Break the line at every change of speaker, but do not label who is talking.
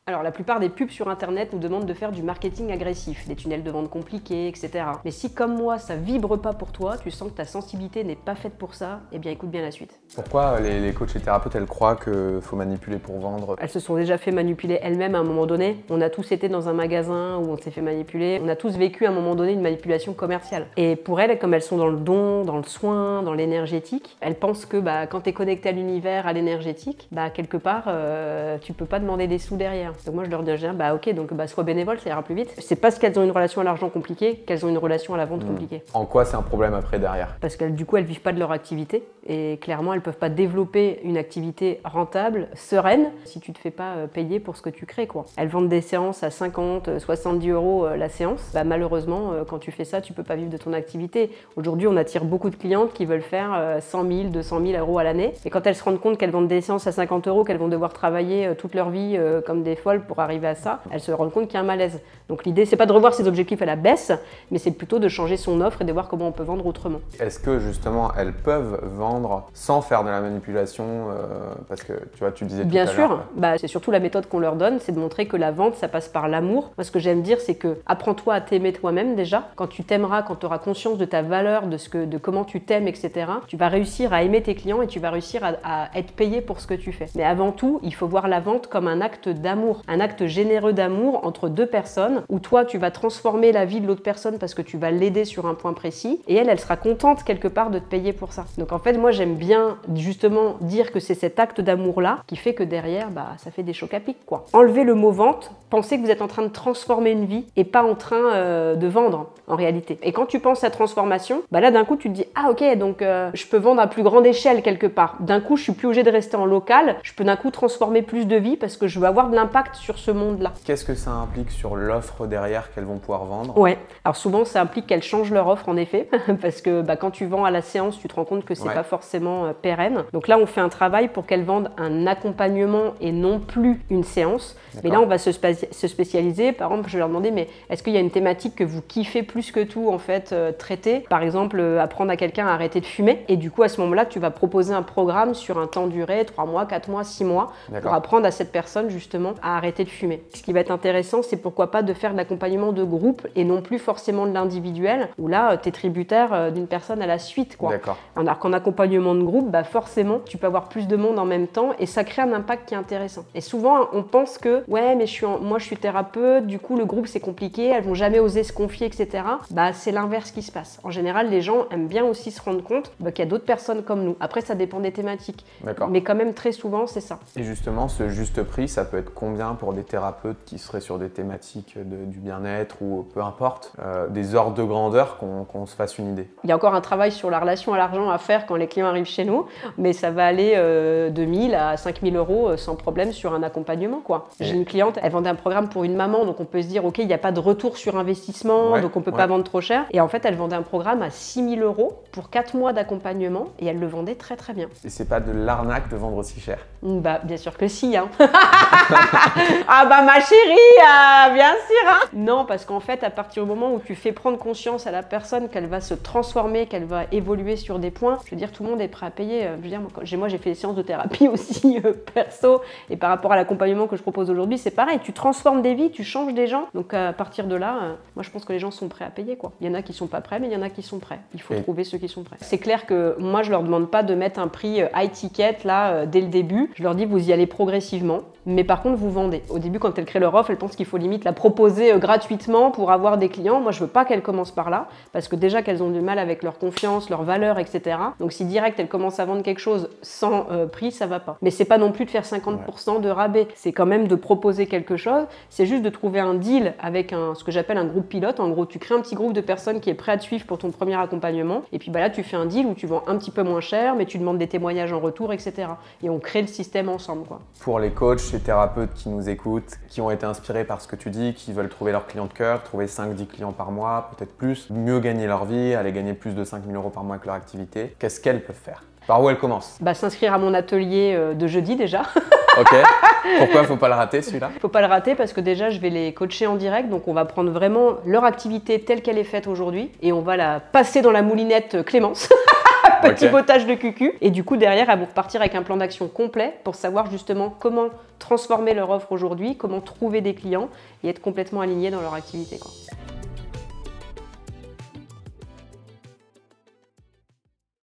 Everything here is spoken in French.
Alors la plupart des pubs sur internet nous demandent de faire du marketing agressif, des tunnels de vente compliqués, etc. Mais si comme moi ça vibre pas pour toi, tu sens que ta sensibilité n'est pas faite pour ça, eh bien écoute bien la suite.
Pourquoi les coachs et thérapeutes, elles croient qu'il faut manipuler pour vendre?
Elles se sont déjà fait manipuler elles-mêmes à un moment donné. On a tous été dans un magasin où on s'est fait manipuler. On a tous vécu à un moment donné une manipulation commerciale. Et pour elles, comme elles sont dans le don, dans le soin, dans l'énergétique, elles pensent que quand tu es connecté à l'univers, à l'énergétique, quelque part, tu peux pas demander des sous derrière. Donc moi je leur dis ok, donc sois bénévole, ça ira plus vite. C'est parce qu'elles ont une relation à l'argent compliquée qu'elles ont une relation à la vente compliquée.
En quoi c'est un problème après derrière?
Parce qu'elles du coup elles vivent pas de leur activité et clairement elles peuvent pas développer une activité rentable, sereine, si tu te fais pas payer pour ce que tu crées quoi. Elles vendent des séances à 50, 70 euros la séance. Malheureusement quand tu fais ça, tu peux pas vivre de ton activité. Aujourd'hui on attire beaucoup de clientes qui veulent faire 100 000, 200 000 euros à l'année et quand elles se rendent compte qu'elles vendent des séances à 50 euros, qu'elles vont devoir travailler toute leur vie comme des folles pour arriver à ça, elles se rendent compte qu'il y a un malaise. Donc l'idée, c'est pas de revoir ses objectifs à la baisse, mais c'est plutôt de changer son offre et de voir comment on peut vendre autrement.
Est-ce que justement, elles peuvent vendre sans faire de la manipulation parce que tu vois, tu disais tout à l'heure.
Bien sûr, c'est surtout la méthode qu'on leur donne, c'est de montrer que la vente, ça passe par l'amour. Moi, ce que j'aime dire, c'est que apprends-toi à t'aimer toi-même déjà. Quand tu t'aimeras, quand tu auras conscience de ta valeur, de comment tu t'aimes, etc., tu vas réussir à aimer tes clients et tu vas réussir à être payé pour ce que tu fais. Mais avant tout, il faut voir la vente comme un acte d'amour, un acte généreux d'amour entre deux personnes où toi tu vas transformer la vie de l'autre personne parce que tu vas l'aider sur un point précis et elle sera contente quelque part de te payer pour ça. Donc en fait moi j'aime bien justement dire que c'est cet acte d'amour là qui fait que derrière ça fait des chocs à pic quoi. Enlevez le mot vente, pensez que vous êtes en train de transformer une vie et pas en train de vendre en réalité. Et quand tu penses à transformation, là d'un coup tu te dis ah ok donc je peux vendre à plus grande échelle quelque part. D'un coup je suis plus obligé de rester en local, je peux d'un coup transformer plus de vie parce que je veux avoir de l'impact sur ce monde là.
Qu'est-ce que ça implique sur l'offre derrière qu'elles vont pouvoir vendre?
Ouais, alors souvent ça implique qu'elles changent leur offre en effet parce que quand tu vends à la séance tu te rends compte que c'est pas forcément pérenne. Donc là on fait un travail pour qu'elles vendent un accompagnement et non plus une séance. Mais là on va se spécialiser. Par exemple je vais leur demander mais est-ce qu'il y a une thématique que vous kiffez plus que tout en fait traiter? Par exemple apprendre à quelqu'un à arrêter de fumer et du coup à ce moment-là tu vas proposer un programme sur un temps duré 3 mois, 4 mois, 6 mois pour apprendre à cette personne justement à arrêter de fumer. Ce qui va être intéressant c'est pourquoi pas de faire de l'accompagnement de groupe et non plus forcément de l'individuel où là tu es tributaire d'une personne à la suite quoi. Alors qu'en accompagnement de groupe forcément tu peux avoir plus de monde en même temps et ça crée un impact qui est intéressant. Et souvent on pense que ouais mais moi je suis thérapeute, du coup le groupe c'est compliqué, elles vont jamais oser se confier etc. C'est l'inverse qui se passe. En général les gens aiment bien aussi se rendre compte qu'il y a d'autres personnes comme nous. Après ça dépend des thématiques mais quand même très souvent c'est ça.
Et justement ce juste prix ça peut être combien pour des thérapeutes qui seraient sur des thématiques du bien-être ou peu importe, des ordres de grandeur qu'on se fasse une idée?
Il y a encore un travail sur la relation à l'argent à faire quand les clients arrivent chez nous, mais ça va aller de 1000 à 5000 euros sans problème sur un accompagnement quoi. J'ai une cliente, elle vendait un programme pour une maman, donc on peut se dire ok il n'y a pas de retour sur investissement, donc on peut pas vendre trop cher. Et en fait elle vendait un programme à 6000 euros pour 4 mois d'accompagnement et elle le vendait très très bien.
Et c'est pas de l'arnaque de vendre aussi cher?
Bien sûr que si hein. Ah ma chérie, bien sûr hein. Non parce qu'en fait à partir du moment où tu fais prendre conscience à la personne qu'elle va se transformer, qu'elle va évoluer sur des points, je veux dire tout le monde est prêt à payer. Je veux dire moi j'ai fait des séances de thérapie aussi perso et par rapport à l'accompagnement que je propose aujourd'hui c'est pareil, tu transformes des vies, tu changes des gens, donc à partir de là moi je pense que les gens sont prêts à payer quoi. Il y en a qui sont pas prêts mais il y en a qui sont prêts, il faut trouver ceux qui sont prêts. C'est clair que moi je leur demande pas de mettre un prix high ticket là dès le début, je leur dis vous y allez progressivement mais par contre vous vendez. Au début quand elles créent leur offre elles pensent qu'il faut limite la proposer gratuitement pour avoir des clients. Moi je veux pas qu'elles commencent par là parce que déjà qu'elles ont du mal avec leur confiance, leur valeur etc. Donc si direct elles commencent à vendre quelque chose sans prix ça va pas. Mais c'est pas non plus de faire 50% de rabais, c'est quand même de proposer quelque chose, c'est juste de trouver un deal avec ce que j'appelle un groupe pilote. En gros tu crées un petit groupe de personnes qui est prêt à te suivre pour ton premier accompagnement et puis là tu fais un deal où tu vends un petit peu moins cher mais tu demandes des témoignages en retour etc. Et on crée le système ensemble quoi.
Pour les coachs et thérapeutes qui nous écoutent, qui ont été inspirés par ce que tu dis, qui veulent trouver leur client de cœur, trouver 5-10 clients par mois, peut-être plus, mieux gagner leur vie, aller gagner plus de 5000 euros par mois avec leur activité, qu'est-ce qu'elles peuvent faire? Par où elles commencent?
S'inscrire à mon atelier de jeudi déjà.
Ok. Pourquoi faut pas le rater celui-là?
Faut pas le rater parce que déjà je vais les coacher en direct, donc on va prendre vraiment leur activité telle qu'elle est faite aujourd'hui et on va la passer dans la moulinette Clémence. petit potage de cucu. Et du coup, derrière, elles vont repartir avec un plan d'action complet pour savoir justement comment transformer leur offre aujourd'hui, comment trouver des clients et être complètement alignées dans leur activité, quoi.